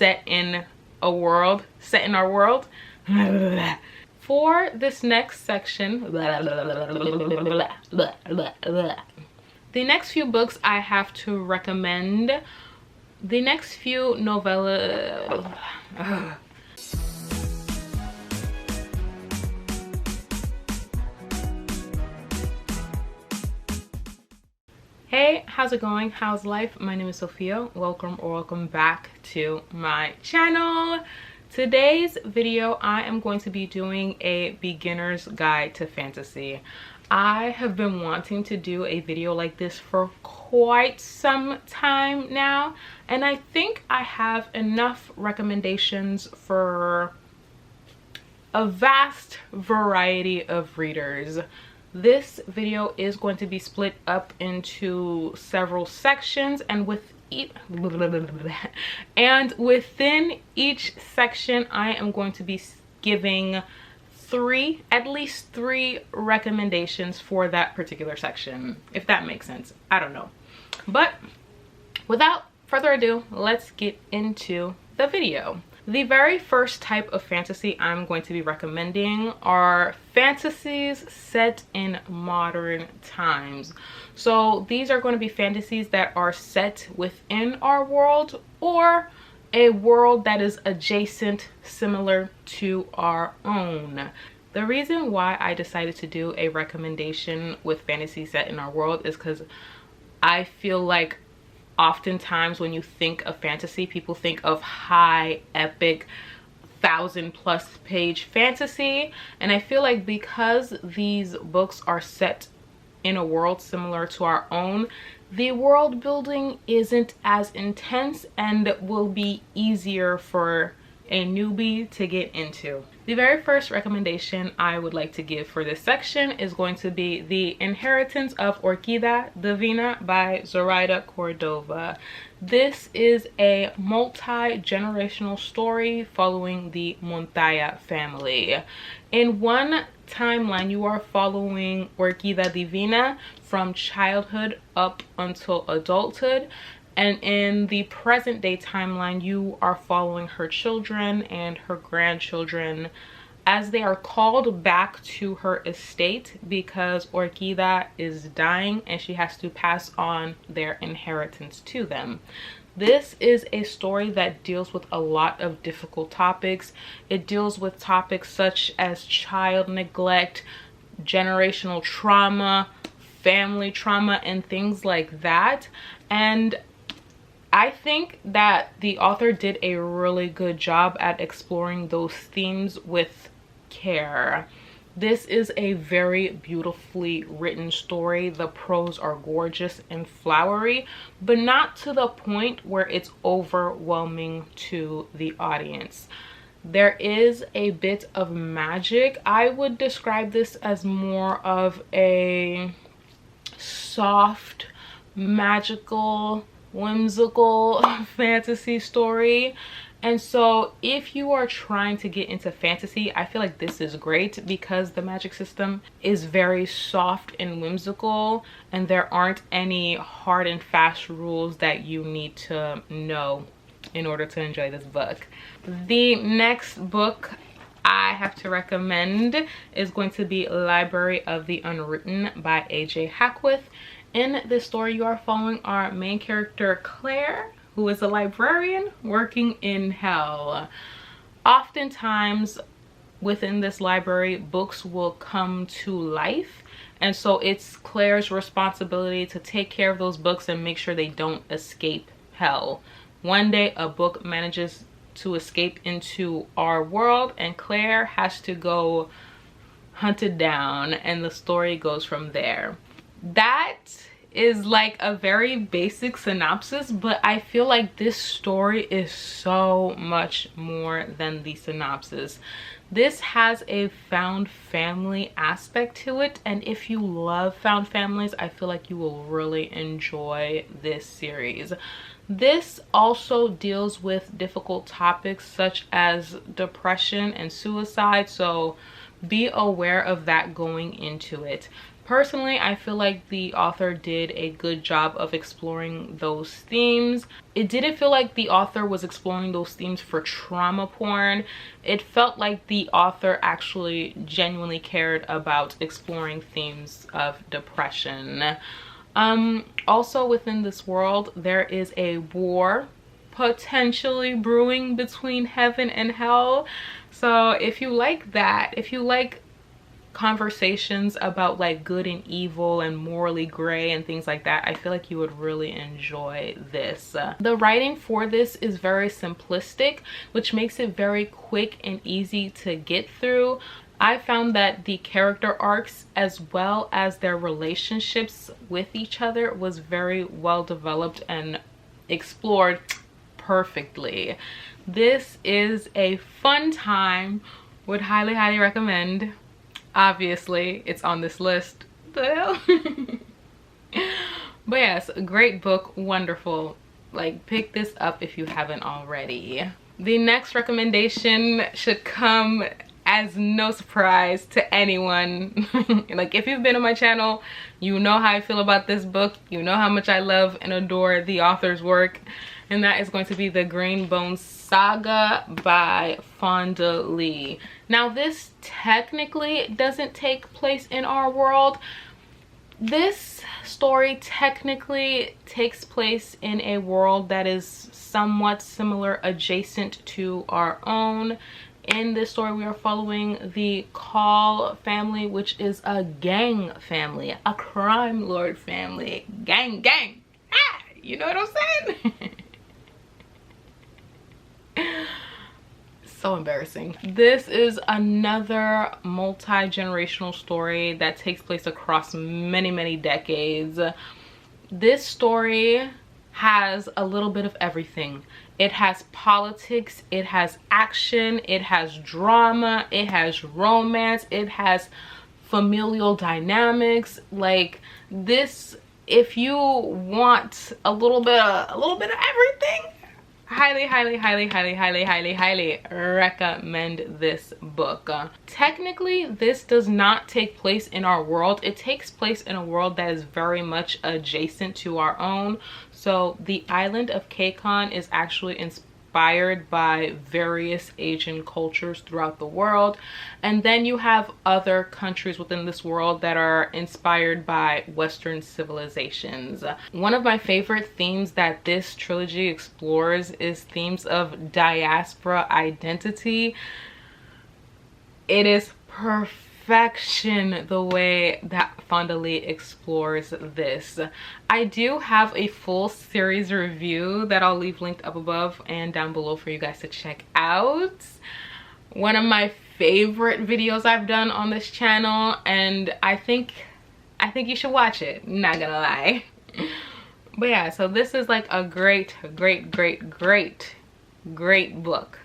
set in our world. For this next section, the next few books I have to recommend, the next few novellas. Hey, how's it going? How's life? My name is Sophia. Welcome back to my channel. Today's video, I am going to be doing a beginner's guide to fantasy. I have been wanting to do a video like this for quite some time now, and I think I have enough recommendations for a vast variety of readers. This video is going to be split up into several sections, and within each section I am going to be giving at least three recommendations for that particular section, if that makes sense. I don't know, but without further ado, let's get into the video. The very first type of fantasy I'm going to be recommending are fantasies set in modern times. So these are going to be fantasies that are set within our world or a world that is adjacent, similar to our own. The reason why I decided to do a recommendation with fantasy set in our world is because I feel like oftentimes when you think of fantasy, people think of high, epic, 1,000+ page fantasy. And I feel like because these books are set in a world similar to our own, the world building isn't as intense and will be easier for a newbie to get into. The very first recommendation I would like to give for this section is going to be The Inheritance of Orquídea Divina by Zoraida Cordova. This is a multi-generational story following the Montoya family. In one timeline, you are following Orquídea Divina from childhood up until adulthood. And in the present day timeline, you are following her children and her grandchildren as they are called back to her estate because Orquídea is dying and she has to pass on their inheritance to them. This is a story that deals with a lot of difficult topics. It deals with topics such as child neglect, generational trauma, family trauma, and things like that. And I think that the author did a really good job at exploring those themes with care. This is a very beautifully written story. The prose are gorgeous and flowery, but not to the point where it's overwhelming to the audience. There is a bit of magic. I would describe this as more of a soft, magical, whimsical fantasy story. And so if you are trying to get into fantasy, I feel like this is great because the magic system is very soft and whimsical, and there aren't any hard and fast rules that you need to know in order to enjoy this book. The next book I have to recommend is going to be Library of the Unwritten by A.J. Hackworth. In this story, you are following our main character, Claire, who is a librarian working in hell. Oftentimes within this library, books will come to life, and so it's Claire's responsibility to take care of those books and make sure they don't escape hell. One day a book manages to escape into our world and Claire has to go hunt it down, and the story goes from there. That is like a very basic synopsis, but I feel like this story is so much more than the synopsis. This has a found family aspect to it, and if you love found families, I feel like you will really enjoy this series. This also deals with difficult topics such as depression and suicide, so be aware of that going into it. Personally, I feel like the author did a good job of exploring those themes. It didn't feel like the author was exploring those themes for trauma porn. It felt like the author actually genuinely cared about exploring themes of depression. Also within this world, there is a war potentially brewing between heaven and hell. So if you like that, if you like conversations about like good and evil and morally gray and things like that, I feel like you would really enjoy this. The writing for this is very simplistic, which makes it very quick and easy to get through. I found that the character arcs as well as their relationships with each other was very well developed and explored perfectly. This is a fun time. Would highly recommend. Obviously it's on this list. The hell? But yes, great book, wonderful. Like, pick this up if you haven't already. The next recommendation should come as no surprise to anyone. Like, if you've been on my channel, you know how I feel about this book. You know how much I love and adore the author's work, and that is going to be the Green Bones Saga by Fonda Lee. Now, this technically doesn't take place in our world. This story technically takes place in a world that is somewhat similar, adjacent to our own. In this story, we are following the Call family, which is a gang family, a crime lord family. Gang. Ah, you know what I'm saying? So embarrassing. This is another multi-generational story that takes place across many decades. This story has a little bit of everything. It has politics, it has action, it has drama, it has romance, it has familial dynamics. Like, this, if you want a little bit of everything, highly recommend this book. Technically, this does not take place in our world. It takes place in a world that is very much adjacent to our own. So the island of Kekon is actually inspired by various Asian cultures throughout the world, and then you have other countries within this world that are inspired by Western civilizations. One of my favorite themes that this trilogy explores is themes of diaspora identity. It is perfection the way that Fonda Lee explores this. I do have a full series review that I'll leave linked up above and down below for you guys to check out. One of my favorite videos I've done on this channel, and I think you should watch it, not gonna lie. But yeah, so this is like a great book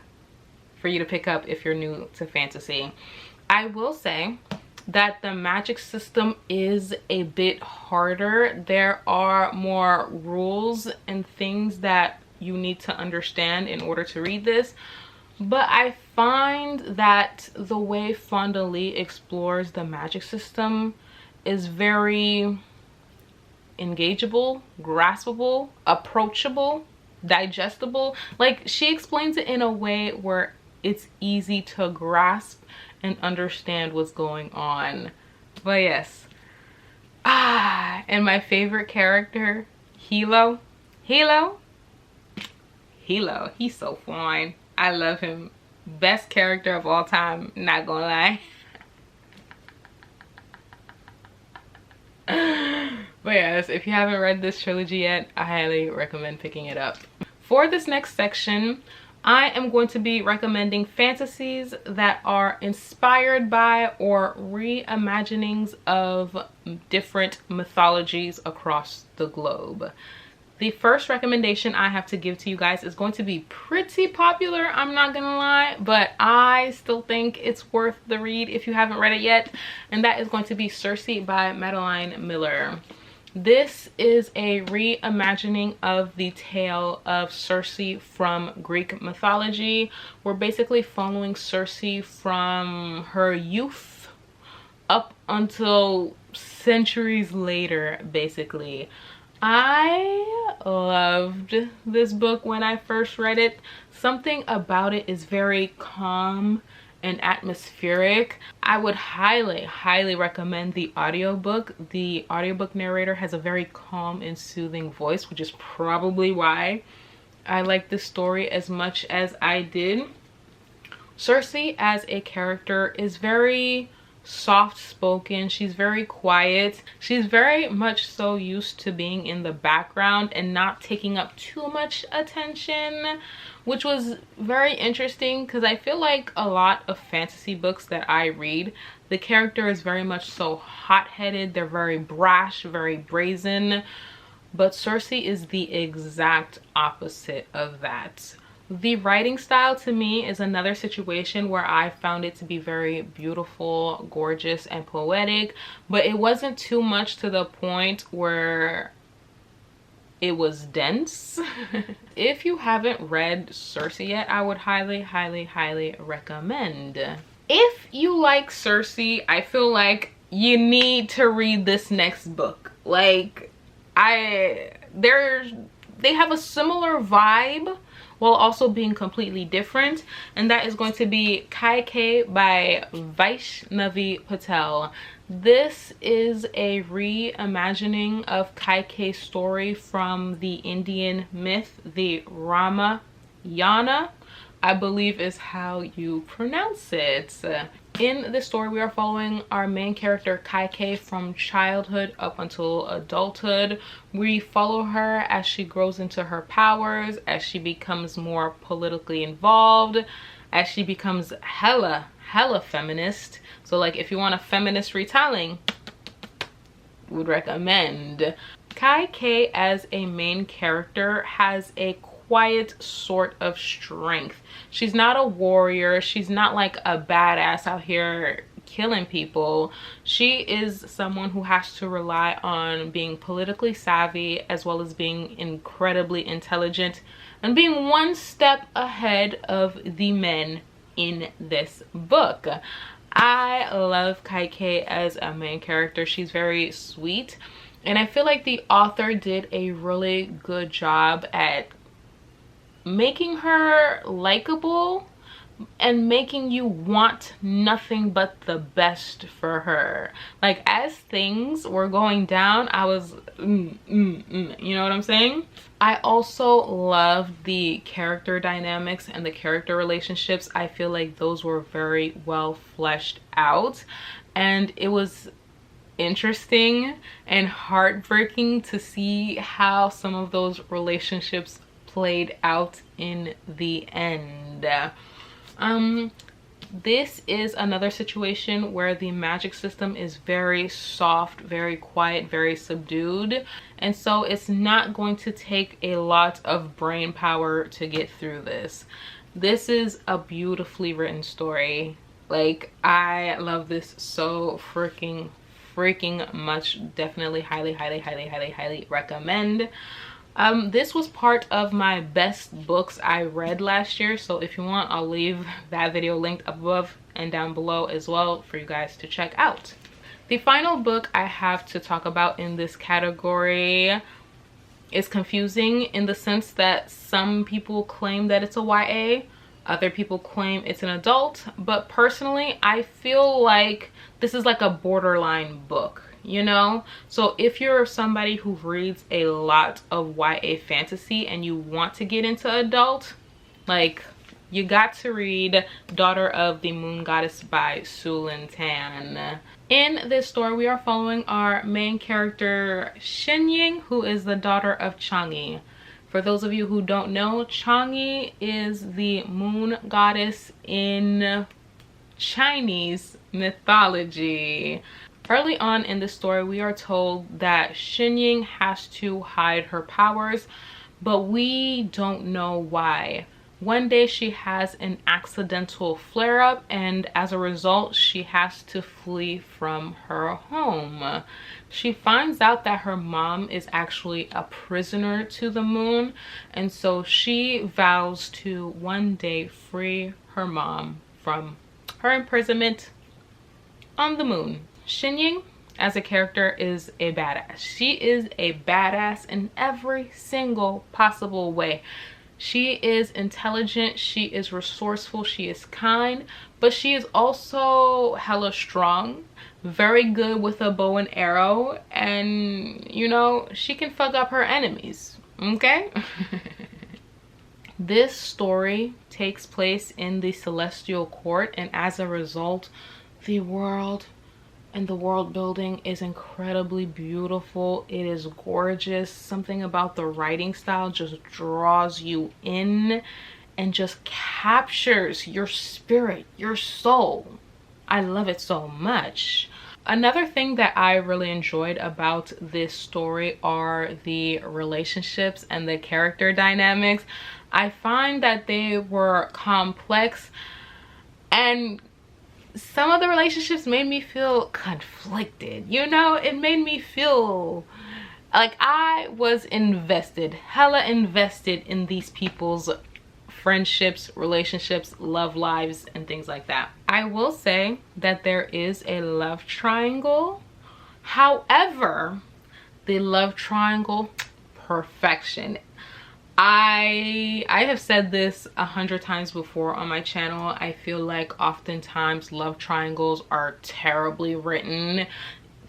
for you to pick up if you're new to fantasy. I will say that the magic system is a bit harder. There are more rules and things that you need to understand in order to read this. But I find that the way Fonda Lee explores the magic system is very engageable, graspable, approachable, digestible. Like, she explains it in a way where it's easy to grasp and understand what's going on. But yes, and my favorite character, Hilo, he's so fine. I love him. Best character of all time, not gonna lie. But yes, if you haven't read this trilogy yet, I highly recommend picking it up. For this next section, I am going to be recommending fantasies that are inspired by or reimaginings of different mythologies across the globe. The first recommendation I have to give to you guys is going to be pretty popular, I'm not gonna lie, but I still think it's worth the read if you haven't read it yet, and that is going to be Circe by Madeline Miller. This is a reimagining of the tale of Circe from Greek mythology. We're basically following Circe from her youth up until centuries later, basically. I loved this book when I first read it. Something about it is very calm and atmospheric. I would highly recommend the audiobook. The audiobook narrator has a very calm and soothing voice, which is probably why I like this story as much as I did. Cersei as a character is very soft-spoken. She's very quiet. She's very much so used to being in the background and not taking up too much attention, which was very interesting because I feel like a lot of fantasy books that I read, the character is very much so hot-headed. They're very brash, very brazen, but Cersei is the exact opposite of that. The writing style to me is another situation where I found it to be very beautiful, gorgeous, and poetic, but it wasn't too much to the point where it was dense. If you haven't read Cersei yet, I would highly recommend. If you like Cersei, I feel like you need to read this next book. Like, they have a similar vibe while also being completely different, and that is going to be Kaikeyi by Vaishnavi Patel. This is a reimagining of Kaikeyi's story from the Indian myth, the Ramayana, I believe is how you pronounce it. In this story, we are following our main character Kaikeyi from childhood up until adulthood. We follow her as she grows into her powers, as she becomes more politically involved, as she becomes hella feminist. So like, if you want a feminist retelling, would recommend. Kaikeyi as a main character has a quiet sort of strength. She's not a warrior. She's not like a badass out here killing people. She is someone who has to rely on being politically savvy as well as being incredibly intelligent and being one step ahead of the men in this book. I love Kaikeyi as a main character. She's very sweet, and I feel like the author did a really good job at making her likable and making you want nothing but the best for her. Like, as things were going down, I was you know what I'm saying? I also loved the character dynamics and the character relationships. I feel like those were very well fleshed out, and it was interesting and heartbreaking to see how some of those relationships played out in the end. This is another situation where the magic system is very soft, very quiet, very subdued, and so it's not going to take a lot of brain power to get through this. This is a beautifully written story. Like, I love this so freaking much. Definitely highly recommend. This was part of my best books I read last year, so if you want, I'll leave that video linked up above and down below as well for you guys to check out. The final book I have to talk about in this category is confusing in the sense that some people claim that it's a YA, other people claim it's an adult, but personally I feel like this is like a borderline book, you know? So if you're somebody who reads a lot of YA fantasy and you want to get into adult, like, you got to read Daughter of the Moon Goddess by Sulin Tan. In this story, we are following our main character Shenying, who is the daughter of Chang'e. For those of you who don't know, Chang'e is the moon goddess in Chinese mythology. Early on in the story, we are told that Shenying has to hide her powers, but we don't know why. One day she has an accidental flare-up, and as a result she has to flee from her home. She finds out that her mom is actually a prisoner to the moon, and so she vows to one day free her mom from her imprisonment on the moon. Shenying as a character is a badass. She is a badass in every single possible way. She is intelligent, she is resourceful, she is kind, but she is also hella strong, very good with a bow and arrow, and you know, she can fuck up her enemies, okay? This story takes place in the Celestial Court, and as a result, the world and the world building is incredibly beautiful. It is gorgeous. Something about the writing style just draws you in and just captures your spirit, your soul. I love it so much. Another thing that I really enjoyed about this story are the relationships and the character dynamics. I find that they were complex, and some of the relationships made me feel conflicted. You know, it made me feel like I was invested, hella invested in these people's friendships, relationships, love lives, and things like that. I will say that there is a love triangle. However, the love triangle, perfection. I have said this 100 times before on my channel. I feel like oftentimes love triangles are terribly written.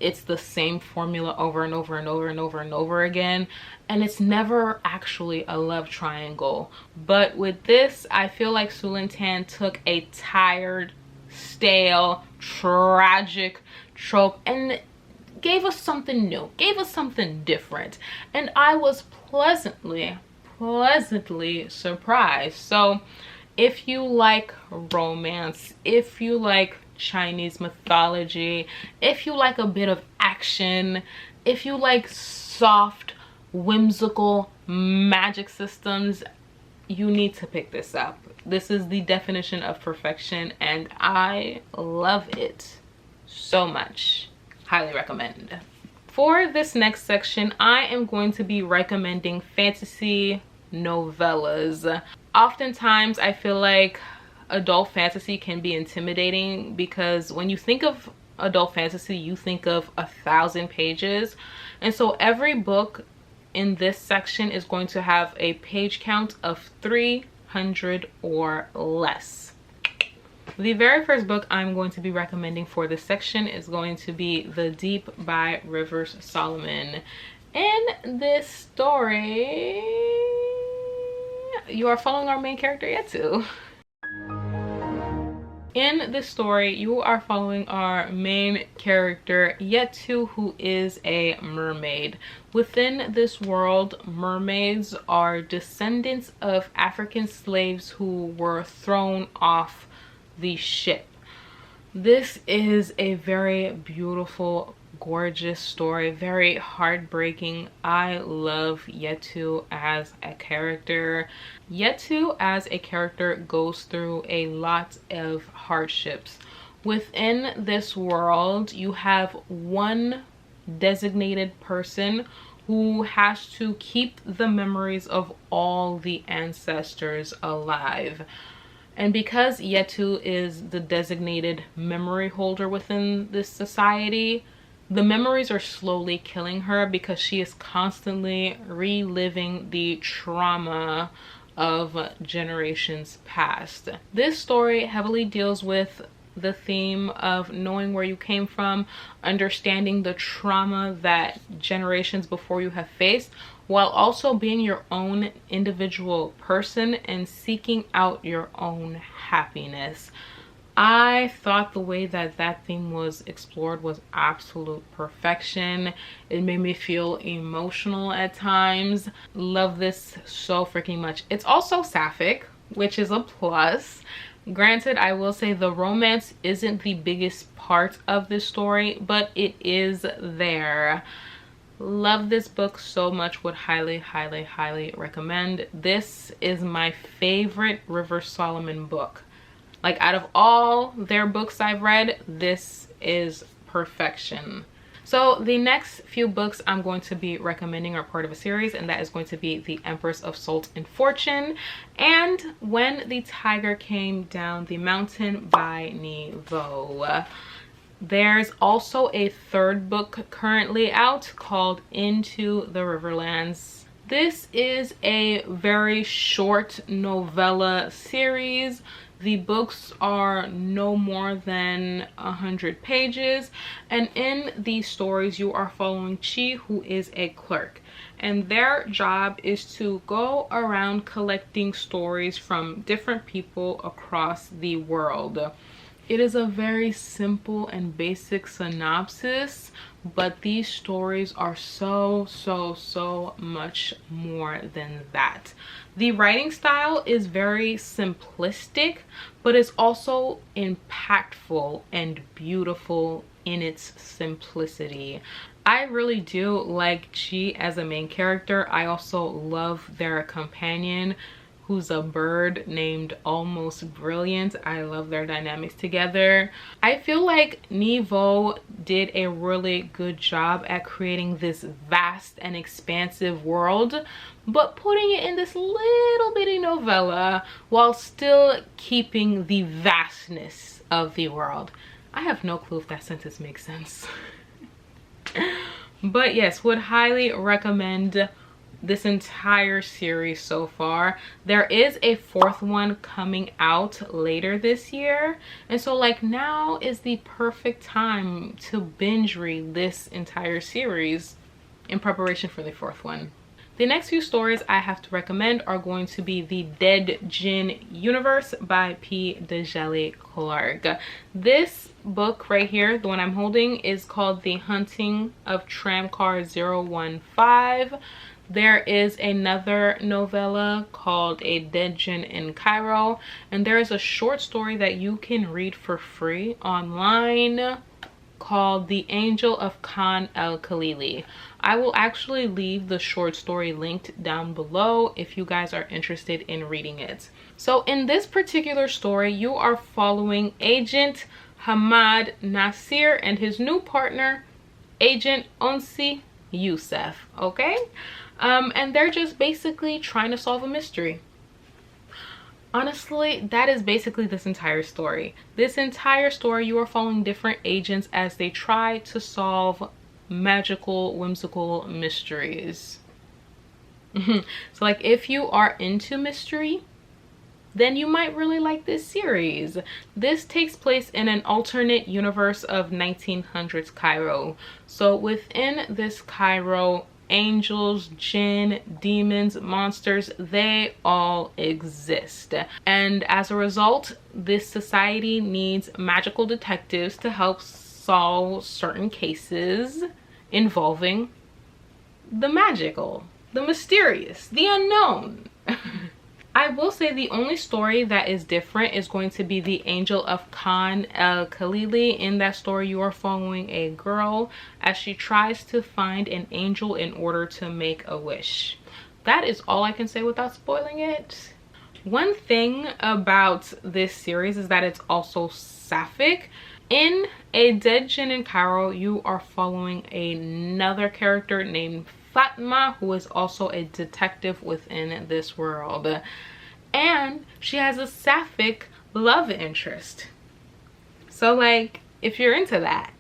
It's the same formula over and over and over and over and over again, and it's never actually a love triangle. But with this, I feel like Sulintan took a tired, stale, tragic trope and gave us something new, gave us something different, and I was pleasantly surprised. So if you like romance, if you like Chinese mythology, if you like a bit of action, if you like soft, whimsical magic systems, you need to pick this up. This is the definition of perfection, and I love it so much. Highly recommend. For this next section, I am going to be recommending fantasy novellas. Oftentimes, I feel like adult fantasy can be intimidating because when you think of adult fantasy, you think of 1,000 pages. And so every book in this section is going to have a page count of 300 or less. The very first book I'm going to be recommending for this section is going to be The Deep by Rivers Solomon. In this story, you are following our main character, Yetu. In this story, you are following our main character, Yetu, who is a mermaid. Within this world, mermaids are descendants of African slaves who were thrown off the ship. This is a very beautiful, gorgeous story, very heartbreaking. I love Yetu as a character. Yetu as a character goes through a lot of hardships. Within this world, you have one designated person who has to keep the memories of all the ancestors alive. And because Yetu is the designated memory holder within this society, the memories are slowly killing her because she is constantly reliving the trauma of generations past. This story heavily deals with the theme of knowing where you came from, understanding the trauma that generations before you have faced, while also being your own individual person and seeking out your own happiness. I thought the way that that theme was explored was absolute perfection. It made me feel emotional at times. Love this so freaking much. It's also sapphic, which is a plus. Granted, I will say the romance isn't the biggest part of this story, but it is there. Love this book so much. Would highly recommend. This is my favorite River Solomon book. Like, out of all their books I've read, this is perfection. So the next few books I'm going to be recommending are part of a series, and that is going to be The Empress of Salt and Fortune and When the Tiger Came Down the Mountain by Nevo. There's also a third book currently out called Into the Riverlands. This is a very short novella series. The books are no more than 100 pages, and in these stories you are following Chi, who is a clerk, and their job is to go around collecting stories from different people across the world. It is a very simple and basic synopsis, but these stories are so much more than that. The writing style is very simplistic, but it's also impactful and beautiful in its simplicity. I really do like Chi as a main character. I also love their companion, who's a bird named Almost Brilliant. I love their dynamics together. I feel like Niveau did a really good job at creating this vast and expansive world, but putting it in this little bitty novella while still keeping the vastness of the world. I have no clue if that sentence makes sense. But yes, would highly recommend this entire series so far. There is a fourth one coming out later this year, and so like now is the perfect time to binge read this entire series in preparation for the fourth one. The next few stories I have to recommend are going to be the Dead Djinn Universe by P. Djeli Clark. This book right here, the one I'm holding, is called The Hunting of Tramcar 015. There is another novella called A Dead Djinn in Cairo, and there is a short story that you can read for free online called The Angel of Khan el-Khalili. I will actually leave the short story linked down below if you guys are interested in reading it. So in this particular story, you are following Agent Hamad Nasir and his new partner, Agent Onsi Youssef, okay? And they're just basically trying to solve a mystery. Honestly, that is basically this entire story. This entire story, you are following different agents as they try to solve magical, whimsical mysteries. So like if you are into mystery, then you might really like this series. This takes place in an alternate universe of 1900s Cairo. So within this Cairo, angels, jinn, demons, monsters, they all exist. And as a result, this society needs magical detectives to help solve certain cases involving the magical, the mysterious, the unknown. I will say the only story that is different is going to be The Angel of Khan el-Khalili. In that story, you are following a girl as she tries to find an angel in order to make a wish. That is all I can say without spoiling it. One thing about this series is that it's also sapphic. In A Dead Djinn in Cairo, you are following another character named Fatma, who is also a detective within this world, and she has a sapphic love interest. So like if you're into that,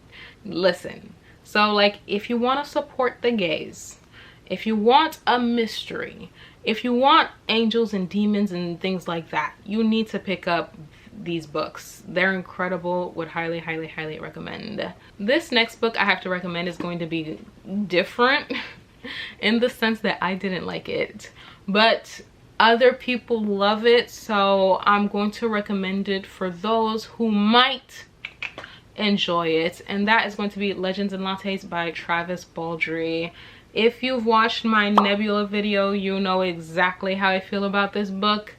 listen. So like if you want to support the gays, if you want a mystery, if you want angels and demons and things like that, you need to pick up these books. They're incredible. Would highly recommend. This next book I have to recommend is going to be different in the sense that I didn't like it, but other people love it, so I'm going to recommend it for those who might enjoy it, and that is going to be Legends and Lattes by Travis Baldree. If you've watched my Nebula video, you know exactly how I feel about this book,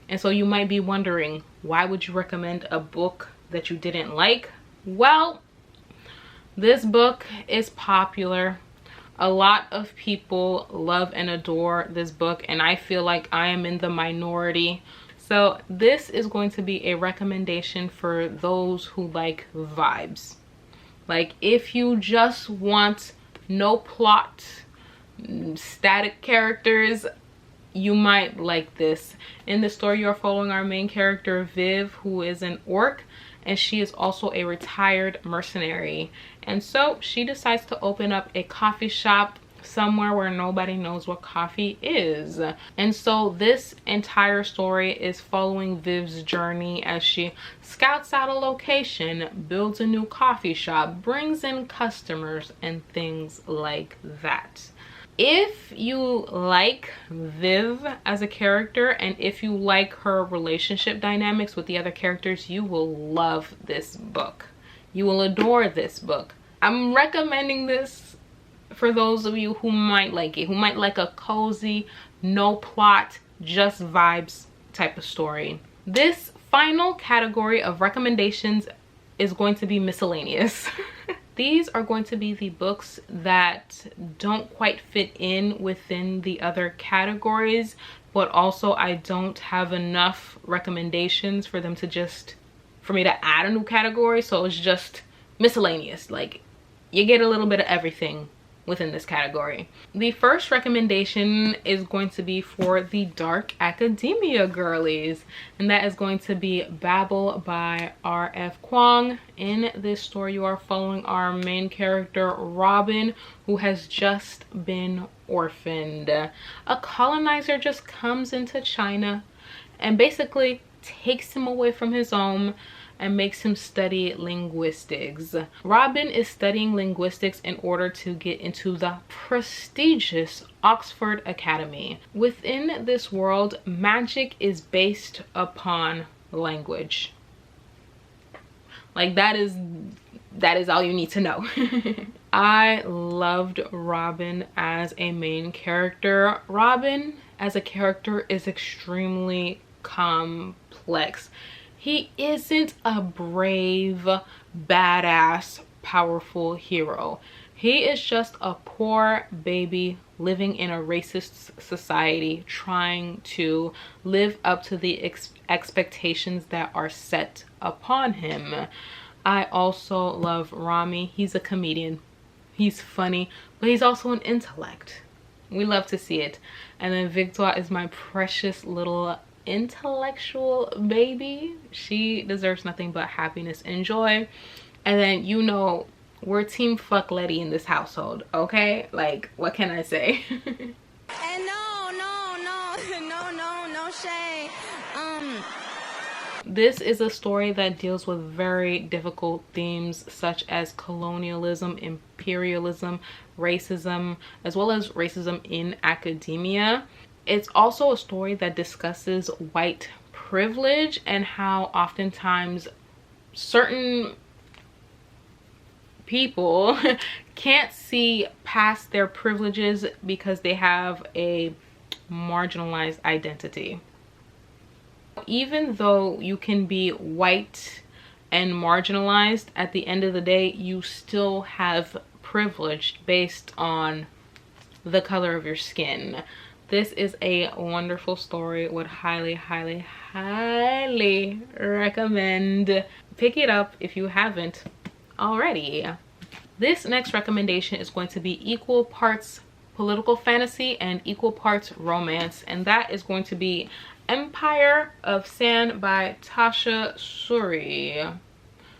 and so you might be wondering, why would you recommend a book that you didn't like? Well, this book is popular. A lot of people love and adore this book, and I feel like I am in the minority. So this is going to be a recommendation for those who like vibes. Like if you just want no plot, static characters, you might like this. In the story, you're following our main character Viv, who is an orc, and she is also a retired mercenary. And so she decides to open up a coffee shop somewhere where nobody knows what coffee is. And so this entire story is following Viv's journey as she scouts out a location, builds a new coffee shop, brings in customers, and things like that. If you like Viv as a character, and if you like her relationship dynamics with the other characters, you will love this book. You will adore this book. I'm recommending this for those of you who might like it, who might like a cozy, no plot, just vibes type of story. This final category of recommendations is going to be miscellaneous. These are going to be the books that don't quite fit in within the other categories, but also I don't have enough recommendations for them to just, for me to add a new category. So it's just miscellaneous. Like, you get a little bit of everything within this category. The first recommendation is going to be for the dark academia girlies, and that is going to be Babble by R.F. Kuang. In this story, you are following our main character Robin, who has just been orphaned. A colonizer just comes into China and basically takes him away from his home and makes him study linguistics. Robin is studying linguistics in order to get into the prestigious Oxford Academy. Within this world, magic is based upon language. Like, that is all you need to know. I loved Robin as a main character. Robin as a character is extremely complex. He isn't a brave, badass, powerful hero. He is just a poor baby living in a racist society, trying to live up to the expectations that are set upon him. I also love Rami. He's a comedian. He's funny, but he's also an intellect. We love to see it. And then Victoire is my precious little intellectual baby. She deserves nothing but happiness and joy. And then, you know, we're team fuck Letty in this household, okay? Like, what can I say? And no shade. This is a story that deals with very difficult themes such as colonialism, imperialism, racism, as well as racism in academia. It's also a story that discusses white privilege and how oftentimes certain people can't see past their privileges because they have a marginalized identity. Even though you can be white and marginalized, at the end of the day, you still have privilege based on the color of your skin. This is a wonderful story. Would highly, highly, highly recommend. Pick it up if you haven't already. This next recommendation is going to be equal parts political fantasy and equal parts romance, and that is going to be Empire of Sand by Tasha Suri.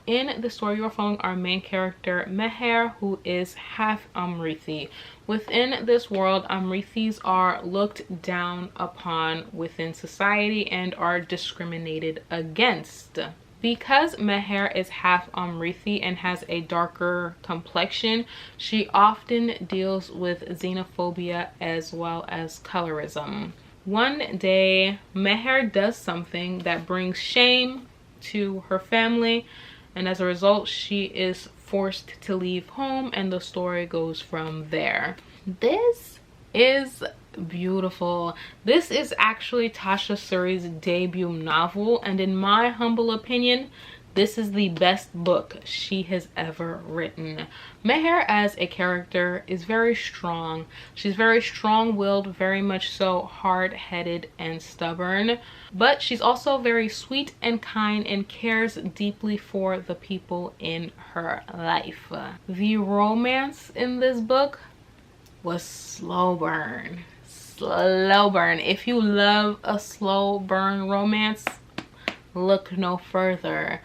In the story, you're following our main character Meher, who is half Amrithi. Within this world, Amrithis are looked down upon within society and are discriminated against. Because Meher is half Amrithi and has a darker complexion, she often deals with xenophobia as well as colorism. One day, Meher does something that brings shame to her family, and as a result, she is forced to leave home, and the story goes from there. This is beautiful. This is actually Tasha Suri's debut novel, and in my humble opinion, this is the best book she has ever written. Meher as a character is very strong. She's very strong-willed, very much so hard-headed and stubborn, but she's also very sweet and kind and cares deeply for the people in her life. The romance in this book was slow burn. slow burn. If you love a slow burn romance, look no further.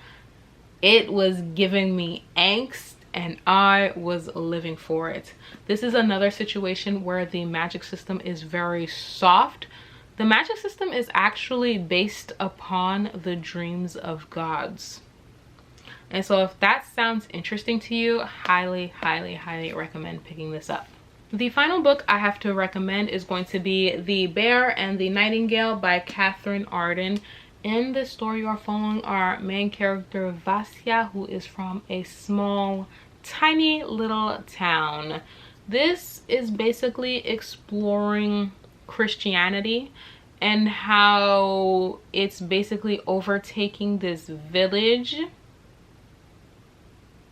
It was giving me angst and I was living for it. This is another situation where the magic system is very soft. The magic system is actually based upon the dreams of gods. And so if that sounds interesting to you, highly, highly, highly recommend picking this up. The final book I have to recommend is going to be The Bear and the Nightingale by Catherine Arden. In this story, you are following our main character, Vasya, who is from a small, tiny little town. This is basically exploring Christianity and how it's basically overtaking this village.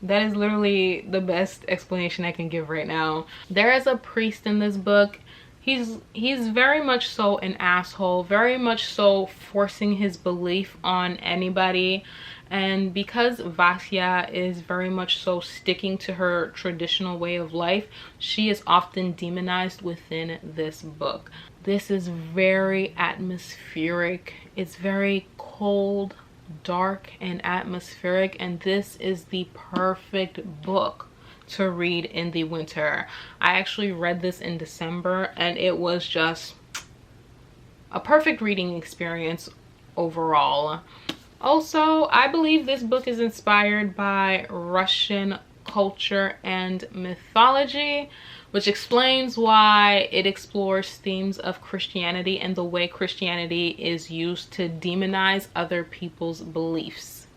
That is literally the best explanation I can give right now. There is a priest in this book. He's very much so an asshole, very much so forcing his belief on anybody. And because Vasya is very much so sticking to her traditional way of life, she is often demonized within this book. This is very atmospheric. It's very cold, dark, and atmospheric, and this is the perfect book to read in the winter. I actually read this in December and it was just a perfect reading experience overall. Also, I believe this book is inspired by Russian culture and mythology, which explains why it explores themes of Christianity and the way Christianity is used to demonize other people's beliefs.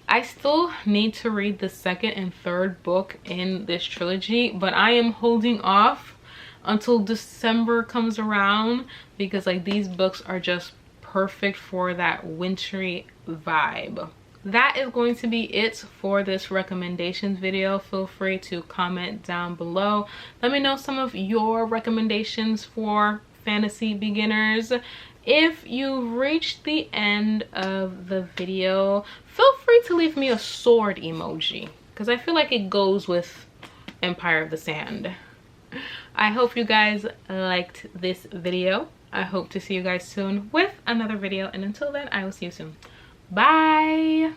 I still need to read the second and third book in this trilogy, but I am holding off until December comes around because like these books are just perfect for that wintry vibe. That is going to be it for this recommendations video. Feel free to comment down below. Let me know some of your recommendations for fantasy beginners. If you've reached the end of the video, feel free to leave me a sword emoji because I feel like it goes with Empire of the Sand. I hope you guys liked this video. I hope to see you guys soon with another video, and until then, I will see you soon. Bye.